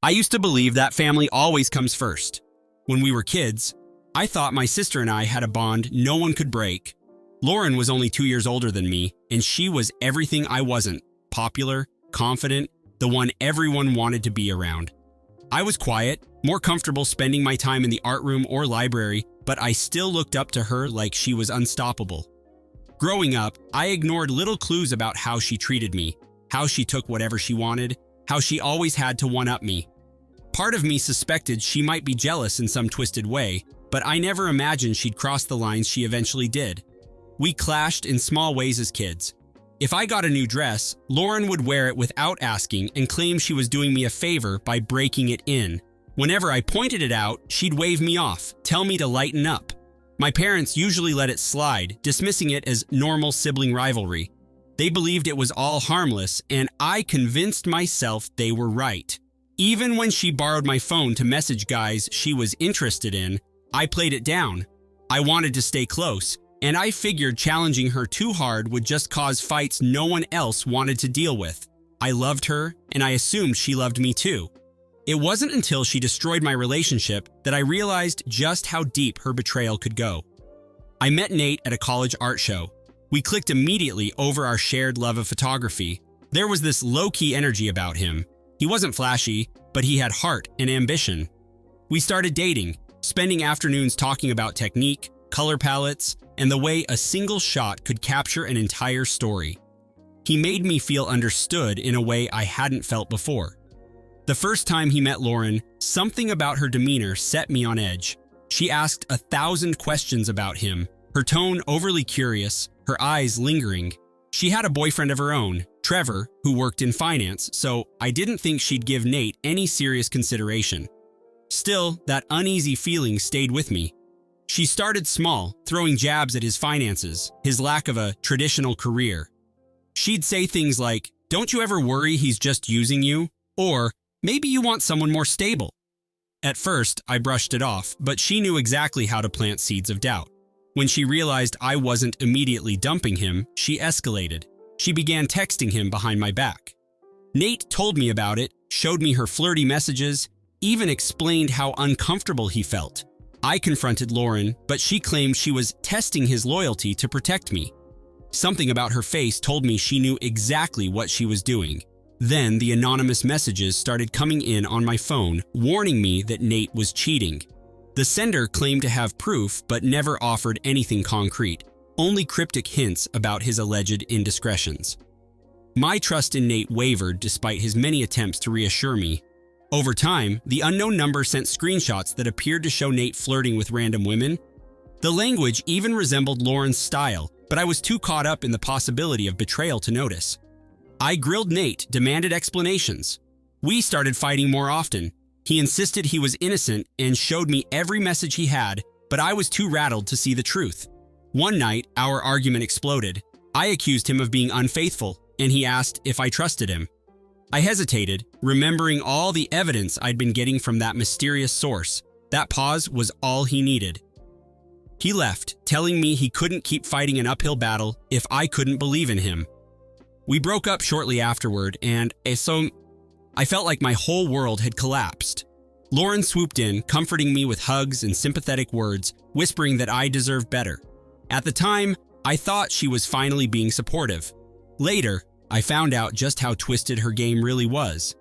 I used to believe that family always comes first. When we were kids, I thought my sister and I had a bond no one could break. Lauren was only 2 years older than me, and she was everything I wasn't: popular, confident, the one everyone wanted to be around. I was quiet, more comfortable spending my time in the art room or library, but I still looked up to her like she was unstoppable. Growing up, I ignored little clues about how she treated me, how she took whatever she wanted, how she always had to one-up me. Part of me suspected she might be jealous in some twisted way, but I never imagined she'd cross the lines she eventually did. We clashed in small ways as kids. If I got a new dress, Lauren would wear it without asking and claim she was doing me a favor by breaking it in. Whenever I pointed it out, she'd wave me off, tell me to lighten up. My parents usually let it slide, dismissing it as normal sibling rivalry. They believed it was all harmless, and I convinced myself they were right. Even when she borrowed my phone to message guys she was interested in, I played it down. I wanted to stay close, and I figured challenging her too hard would just cause fights no one else wanted to deal with. I loved her, and I assumed she loved me too. It wasn't until she destroyed my relationship that I realized just how deep her betrayal could go. I met Nate at a college art show. We clicked immediately over our shared love of photography. There was this low-key energy about him. He wasn't flashy, but he had heart and ambition. We started dating, spending afternoons talking about technique, color palettes, and the way a single shot could capture an entire story. He made me feel understood in a way I hadn't felt before. The first time he met Lauren, something about her demeanor set me on edge. She asked 1,000 questions about him, her tone overly curious, her eyes lingering. She had a boyfriend of her own, Trevor, who worked in finance, so I didn't think she'd give Nate any serious consideration. Still, that uneasy feeling stayed with me. She started small, throwing jabs at his finances, his lack of a traditional career. She'd say things like, "Don't you ever worry he's just using you?" Or, "Maybe you want someone more stable." At first, I brushed it off, but she knew exactly how to plant seeds of doubt. When she realized I wasn't immediately dumping him, she escalated. She began texting him behind my back. Nate told me about it, showed me her flirty messages, even explained how uncomfortable he felt. I confronted Lauren, but she claimed she was testing his loyalty to protect me. Something about her face told me she knew exactly what she was doing. Then the anonymous messages started coming in on my phone, warning me that Nate was cheating. The sender claimed to have proof, but never offered anything concrete, only cryptic hints about his alleged indiscretions. My trust in Nate wavered despite his many attempts to reassure me. Over time, the unknown number sent screenshots that appeared to show Nate flirting with random women. The language even resembled Lauren's style, but I was too caught up in the possibility of betrayal to notice. I grilled Nate, demanded explanations. We started fighting more often. He insisted he was innocent and showed me every message he had, but I was too rattled to see the truth. One night, our argument exploded. I accused him of being unfaithful, and he asked if I trusted him. I hesitated, remembering all the evidence I'd been getting from that mysterious source. That pause was all he needed. He left, telling me he couldn't keep fighting an uphill battle if I couldn't believe in him. We broke up shortly afterward, and I felt like my whole world had collapsed. Lauren swooped in, comforting me with hugs and sympathetic words, whispering that I deserved better. At the time, I thought she was finally being supportive. Later, I found out just how twisted her game really was.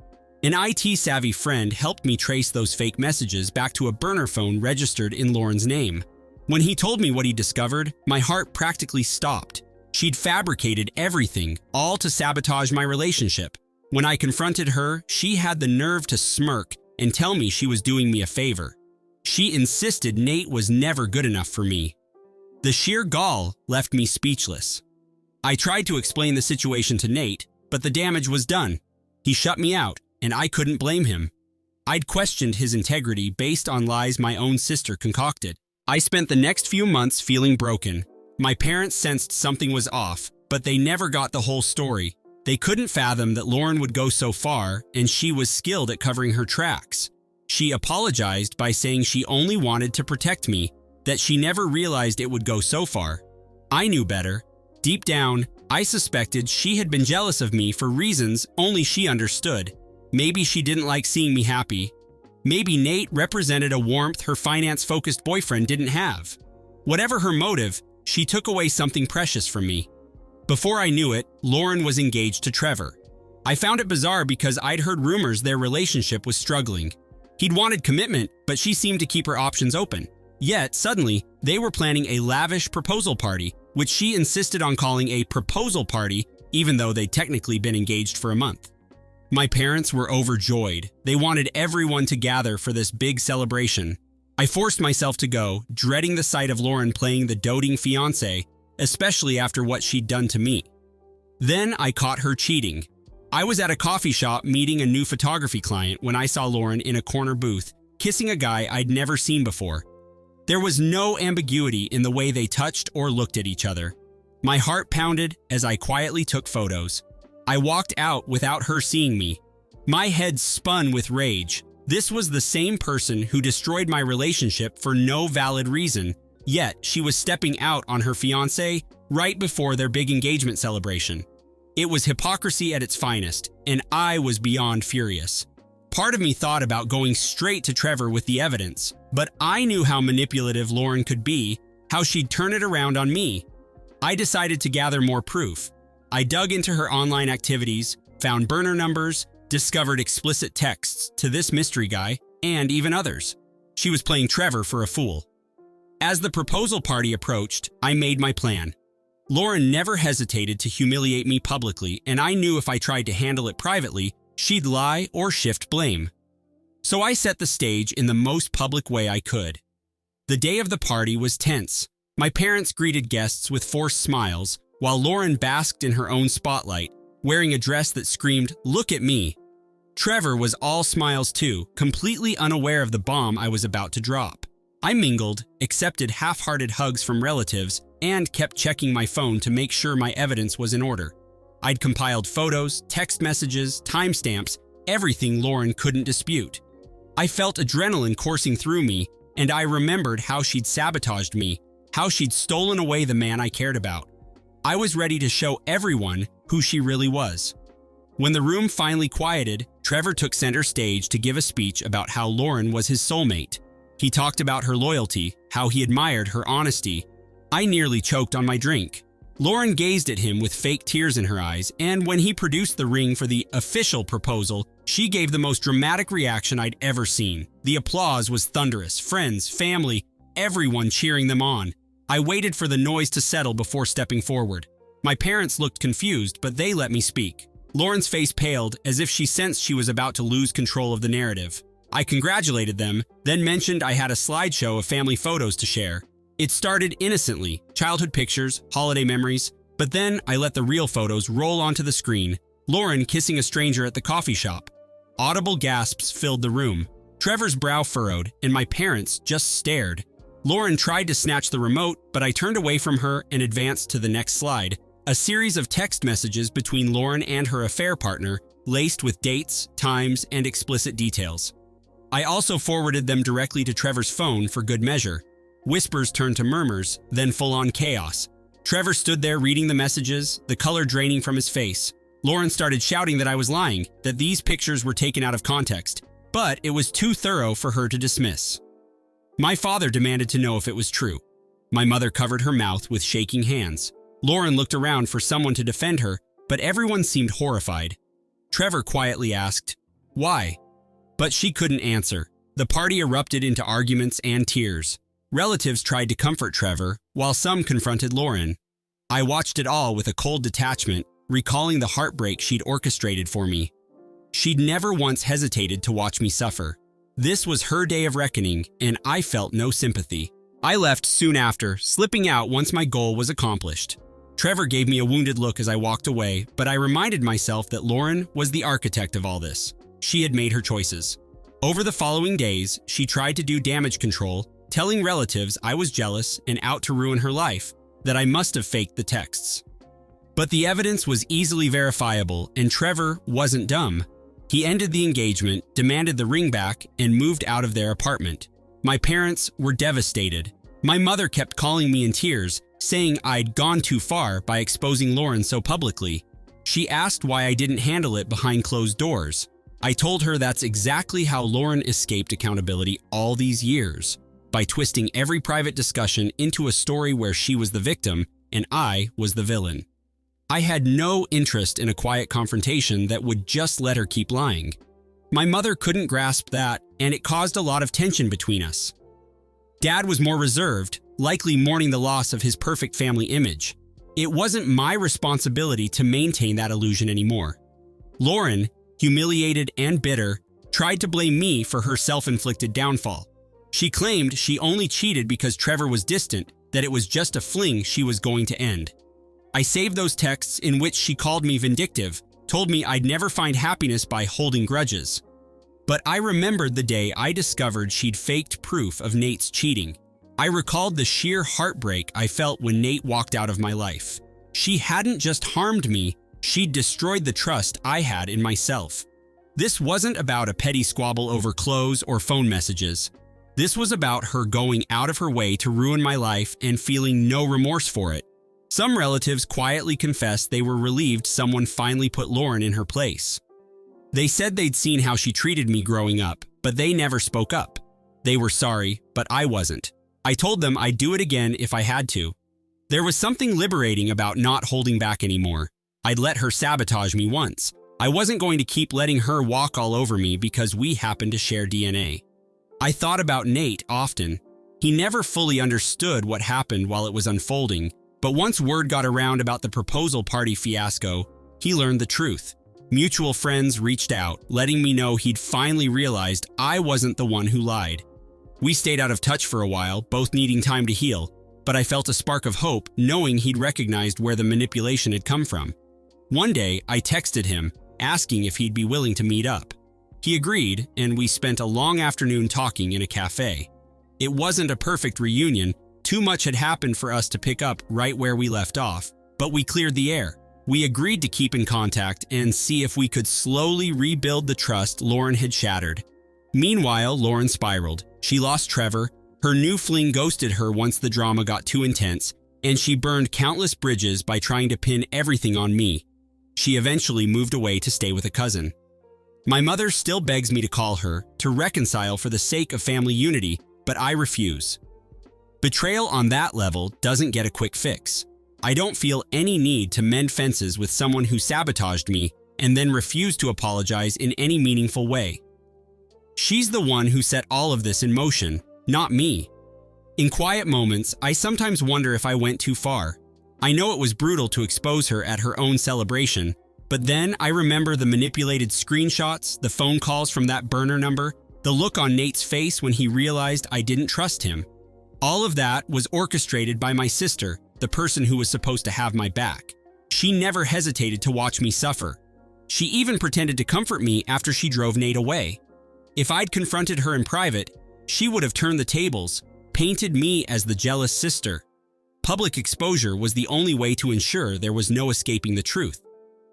An IT-savvy friend helped me trace those fake messages back to a burner phone registered in Lauren's name. When he told me what he discovered, my heart practically stopped. She'd fabricated everything, all to sabotage my relationship. When I confronted her, she had the nerve to smirk and tell me she was doing me a favor. She insisted Nate was never good enough for me. The sheer gall left me speechless. I tried to explain the situation to Nate, but the damage was done. He shut me out, and I couldn't blame him. I'd questioned his integrity based on lies my own sister concocted. I spent the next few months feeling broken. My parents sensed something was off, but they never got the whole story. They couldn't fathom that Lauren would go so far, and she was skilled at covering her tracks. She apologized by saying she only wanted to protect me, that she never realized it would go so far. I knew better. Deep down, I suspected she had been jealous of me for reasons only she understood. Maybe she didn't like seeing me happy. Maybe Nate represented a warmth her finance-focused boyfriend didn't have. Whatever her motive, she took away something precious from me. Before I knew it, Lauren was engaged to Trevor. I found it bizarre because I'd heard rumors their relationship was struggling. He'd wanted commitment, but she seemed to keep her options open. Yet, suddenly, they were planning a lavish proposal party, which she insisted on calling a proposal party, even though they'd technically been engaged for a month. My parents were overjoyed. They wanted everyone to gather for this big celebration. I forced myself to go, dreading the sight of Lauren playing the doting fiancé, especially after what she'd done to me. Then I caught her cheating. I was at a coffee shop meeting a new photography client when I saw Lauren in a corner booth, kissing a guy I'd never seen before. There was no ambiguity in the way they touched or looked at each other. My heart pounded as I quietly took photos. I walked out without her seeing me. My head spun with rage. This was the same person who destroyed my relationship for no valid reason, yet she was stepping out on her fiancé right before their big engagement celebration. It was hypocrisy at its finest, and I was beyond furious. Part of me thought about going straight to Trevor with the evidence, but I knew how manipulative Lauren could be, how she'd turn it around on me. I decided to gather more proof. I dug into her online activities, found burner numbers, discovered explicit texts to this mystery guy, and even others. She was playing Trevor for a fool. As the proposal party approached, I made my plan. Lauren never hesitated to humiliate me publicly, and I knew if I tried to handle it privately, she'd lie or shift blame. So I set the stage in the most public way I could. The day of the party was tense. My parents greeted guests with forced smiles, while Lauren basked in her own spotlight, wearing a dress that screamed, "Look at me." Trevor was all smiles too, completely unaware of the bomb I was about to drop. I mingled, accepted half-hearted hugs from relatives, and kept checking my phone to make sure my evidence was in order. I'd compiled photos, text messages, timestamps, everything Lauren couldn't dispute. I felt adrenaline coursing through me, and I remembered how she'd sabotaged me, how she'd stolen away the man I cared about. I was ready to show everyone who she really was. When the room finally quieted, Trevor took center stage to give a speech about how Lauren was his soulmate. He talked about her loyalty, how he admired her honesty. I nearly choked on my drink. Lauren gazed at him with fake tears in her eyes, and when he produced the ring for the official proposal, she gave the most dramatic reaction I'd ever seen. The applause was thunderous. Friends, family, everyone cheering them on. I waited for the noise to settle before stepping forward. My parents looked confused, but they let me speak. Lauren's face paled, as if she sensed she was about to lose control of the narrative. I congratulated them, then mentioned I had a slideshow of family photos to share. It started innocently, childhood pictures, holiday memories, but then I let the real photos roll onto the screen, Lauren kissing a stranger at the coffee shop. Audible gasps filled the room. Trevor's brow furrowed, and my parents just stared. Lauren tried to snatch the remote, but I turned away from her and advanced to the next slide, a series of text messages between Lauren and her affair partner, laced with dates, times, and explicit details. I also forwarded them directly to Trevor's phone for good measure. Whispers turned to murmurs, then full-on chaos. Trevor stood there reading the messages, the color draining from his face. Lauren started shouting that I was lying, that these pictures were taken out of context, but it was too thorough for her to dismiss. My father demanded to know if it was true. My mother covered her mouth with shaking hands. Lauren looked around for someone to defend her, but everyone seemed horrified. Trevor quietly asked, "Why?" But she couldn't answer. The party erupted into arguments and tears. Relatives tried to comfort Trevor, while some confronted Lauren. I watched it all with a cold detachment, recalling the heartbreak she'd orchestrated for me. She'd never once hesitated to watch me suffer. This was her day of reckoning, and I felt no sympathy. I left soon after, slipping out once my goal was accomplished. Trevor gave me a wounded look as I walked away, but I reminded myself that Lauren was the architect of all this. She had made her choices. Over the following days, she tried to do damage control, telling relatives I was jealous and out to ruin her life, that I must have faked the texts. But the evidence was easily verifiable, and Trevor wasn't dumb. He ended the engagement, demanded the ring back, and moved out of their apartment. My parents were devastated. My mother kept calling me in tears, saying I'd gone too far by exposing Lauren so publicly. She asked why I didn't handle it behind closed doors. I told her that's exactly how Lauren escaped accountability all these years, by twisting every private discussion into a story where she was the victim and I was the villain. I had no interest in a quiet confrontation that would just let her keep lying. My mother couldn't grasp that, and it caused a lot of tension between us. Dad was more reserved, likely mourning the loss of his perfect family image. It wasn't my responsibility to maintain that illusion anymore. Lauren, humiliated and bitter, tried to blame me for her self-inflicted downfall. She claimed she only cheated because Trevor was distant, that it was just a fling she was going to end. I saved those texts in which she called me vindictive, told me I'd never find happiness by holding grudges. But I remembered the day I discovered she'd faked proof of Nate's cheating. I recalled the sheer heartbreak I felt when Nate walked out of my life. She hadn't just harmed me, she'd destroyed the trust I had in myself. This wasn't about a petty squabble over clothes or phone messages. This was about her going out of her way to ruin my life and feeling no remorse for it. Some relatives quietly confessed they were relieved someone finally put Lauren in her place. They said they'd seen how she treated me growing up, but they never spoke up. They were sorry, but I wasn't. I told them I'd do it again if I had to. There was something liberating about not holding back anymore. I'd let her sabotage me once. I wasn't going to keep letting her walk all over me because we happened to share DNA. I thought about Nate often. He never fully understood what happened while it was unfolding, but once word got around about the proposal party fiasco, he learned the truth. Mutual friends reached out, letting me know he'd finally realized I wasn't the one who lied. We stayed out of touch for a while, both needing time to heal, but I felt a spark of hope knowing he'd recognized where the manipulation had come from. One day, I texted him, asking if he'd be willing to meet up. He agreed, and we spent a long afternoon talking in a cafe. It wasn't a perfect reunion. Too much had happened for us to pick up right where we left off, but we cleared the air. We agreed to keep in contact and see if we could slowly rebuild the trust Lauren had shattered. Meanwhile, Lauren spiraled. She lost Trevor, her new fling ghosted her once the drama got too intense, and she burned countless bridges by trying to pin everything on me. She eventually moved away to stay with a cousin. My mother still begs me to call her, to reconcile for the sake of family unity, but I refuse. Betrayal on that level doesn't get a quick fix. I don't feel any need to mend fences with someone who sabotaged me and then refused to apologize in any meaningful way. She's the one who set all of this in motion, not me. In quiet moments, I sometimes wonder if I went too far. I know it was brutal to expose her at her own celebration, but then I remember the manipulated screenshots, the phone calls from that burner number, the look on Nate's face when he realized I didn't trust him. All of that was orchestrated by my sister, the person who was supposed to have my back. She never hesitated to watch me suffer. She even pretended to comfort me after she drove Nate away. If I'd confronted her in private, she would have turned the tables, painted me as the jealous sister. Public exposure was the only way to ensure there was no escaping the truth.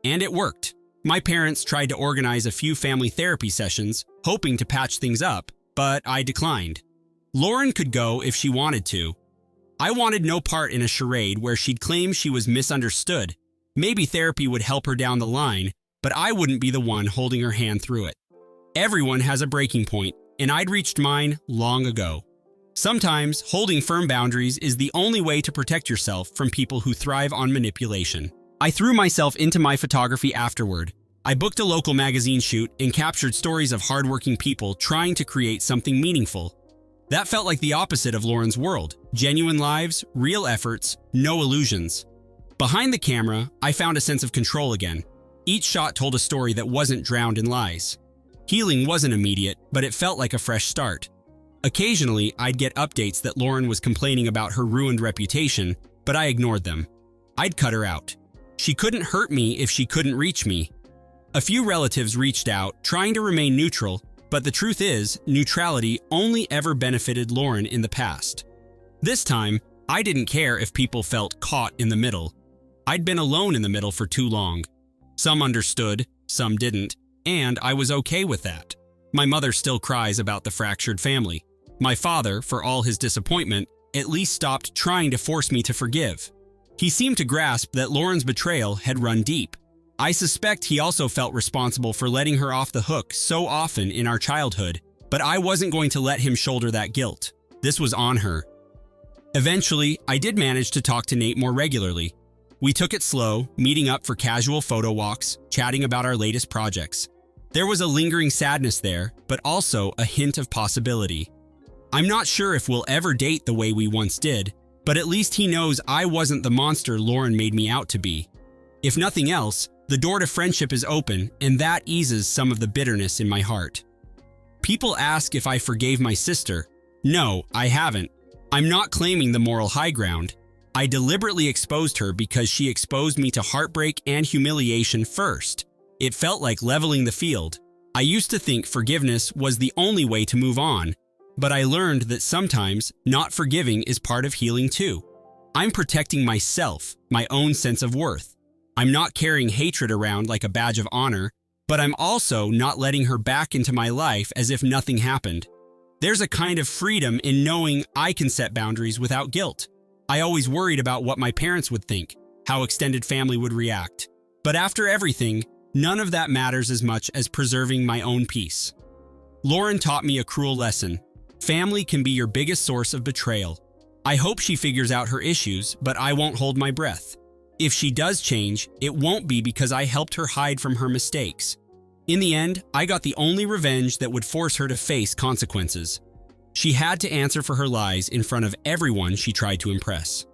And it worked. My parents tried to organize a few family therapy sessions, hoping to patch things up, but I declined. Lauren could go if she wanted to. I wanted no part in a charade where she'd claim she was misunderstood. Maybe therapy would help her down the line, but I wouldn't be the one holding her hand through it. Everyone has a breaking point, and I'd reached mine long ago. Sometimes holding firm boundaries is the only way to protect yourself from people who thrive on manipulation. I threw myself into my photography afterward. I booked a local magazine shoot and captured stories of hardworking people trying to create something meaningful. That felt like the opposite of Lauren's world. Genuine lives, real efforts, no illusions. Behind the camera, I found a sense of control again. Each shot told a story that wasn't drowned in lies. Healing wasn't immediate, but it felt like a fresh start. Occasionally, I'd get updates that Lauren was complaining about her ruined reputation, but I ignored them. I'd cut her out. She couldn't hurt me if she couldn't reach me. A few relatives reached out, trying to remain neutral, but the truth is, neutrality only ever benefited Lauren in the past. This time, I didn't care if people felt caught in the middle. I'd been alone in the middle for too long. Some understood, some didn't, and I was okay with that. My mother still cries about the fractured family. My father, for all his disappointment, at least stopped trying to force me to forgive. He seemed to grasp that Lauren's betrayal had run deep. I suspect he also felt responsible for letting her off the hook so often in our childhood, but I wasn't going to let him shoulder that guilt. This was on her. Eventually, I did manage to talk to Nate more regularly. We took it slow, meeting up for casual photo walks, chatting about our latest projects. There was a lingering sadness there, but also a hint of possibility. I'm not sure if we'll ever date the way we once did, but at least he knows I wasn't the monster Lauren made me out to be. If nothing else, the door to friendship is open, and that eases some of the bitterness in my heart. People ask if I forgave my sister. No, I haven't. I'm not claiming the moral high ground. I deliberately exposed her because she exposed me to heartbreak and humiliation first. It felt like leveling the field. I used to think forgiveness was the only way to move on, but I learned that sometimes not forgiving is part of healing too. I'm protecting myself, my own sense of worth. I'm not carrying hatred around like a badge of honor, but I'm also not letting her back into my life as if nothing happened. There's a kind of freedom in knowing I can set boundaries without guilt. I always worried about what my parents would think, how extended family would react. But after everything, none of that matters as much as preserving my own peace. Lauren taught me a cruel lesson. Family can be your biggest source of betrayal. I hope she figures out her issues, but I won't hold my breath. If she does change, it won't be because I helped her hide from her mistakes. In the end, I got the only revenge that would force her to face consequences. She had to answer for her lies in front of everyone she tried to impress.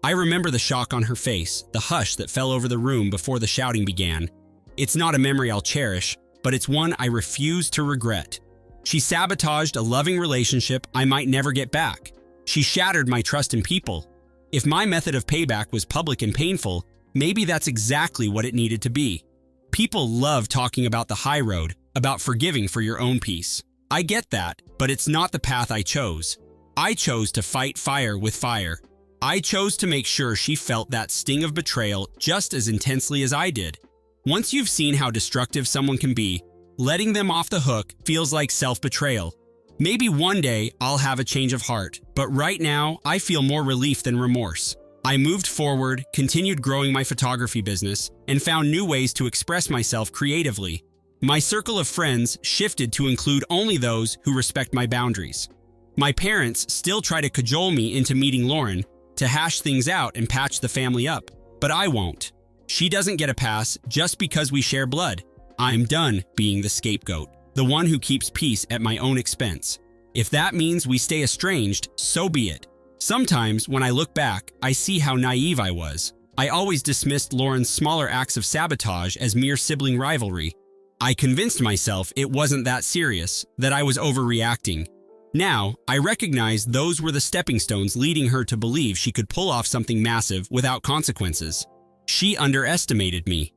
I remember the shock on her face, the hush that fell over the room before the shouting began. It's not a memory I'll cherish, but it's one I refuse to regret. She sabotaged a loving relationship I might never get back. She shattered my trust in people. If my method of payback was public and painful, maybe that's exactly what it needed to be. People love talking about the high road, about forgiving for your own peace. I get that, but it's not the path I chose. I chose to fight fire with fire. I chose to make sure she felt that sting of betrayal just as intensely as I did. Once you've seen how destructive someone can be, letting them off the hook feels like self-betrayal. Maybe one day I'll have a change of heart, but right now I feel more relief than remorse. I moved forward, continued growing my photography business, and found new ways to express myself creatively. My circle of friends shifted to include only those who respect my boundaries. My parents still try to cajole me into meeting Lauren, to hash things out and patch the family up, but I won't. She doesn't get a pass just because we share blood. I'm done being the scapegoat, the one who keeps peace at my own expense. If that means we stay estranged, so be it. Sometimes, when I look back, I see how naive I was. I always dismissed Lauren's smaller acts of sabotage as mere sibling rivalry. I convinced myself it wasn't that serious, that I was overreacting. Now, I recognize those were the stepping stones leading her to believe she could pull off something massive without consequences. She underestimated me.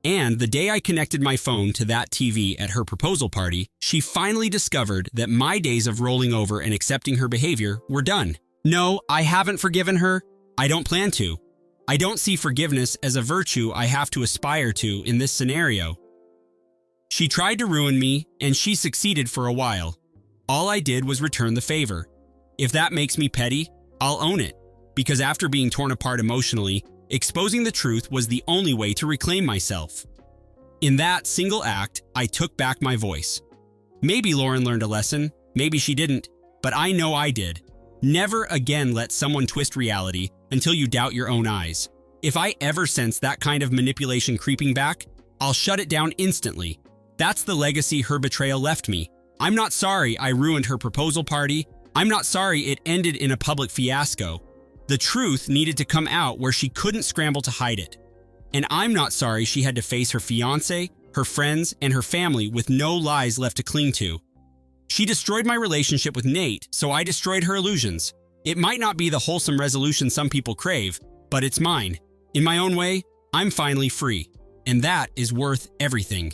And the day I connected my phone to that TV at her proposal party, she finally discovered that my days of rolling over and accepting her behavior were done. No, I haven't forgiven her. I don't plan to. I don't see forgiveness as a virtue I have to aspire to in this scenario. She tried to ruin me, and she succeeded for a while. All I did was return the favor. If that makes me petty, I'll own it. Because after being torn apart emotionally, exposing the truth was the only way to reclaim myself. In that single act, I took back my voice. Maybe Lauren learned a lesson, maybe she didn't, but I know I did. Never again let someone twist reality until you doubt your own eyes. If I ever sense that kind of manipulation creeping back, I'll shut it down instantly. That's the legacy her betrayal left me. I'm not sorry I ruined her proposal party. I'm not sorry it ended in a public fiasco. The truth needed to come out where she couldn't scramble to hide it. And I'm not sorry she had to face her fiancé, her friends, and her family with no lies left to cling to. She destroyed my relationship with Nate, so I destroyed her illusions. It might not be the wholesome resolution some people crave, but it's mine. In my own way, I'm finally free. And that is worth everything.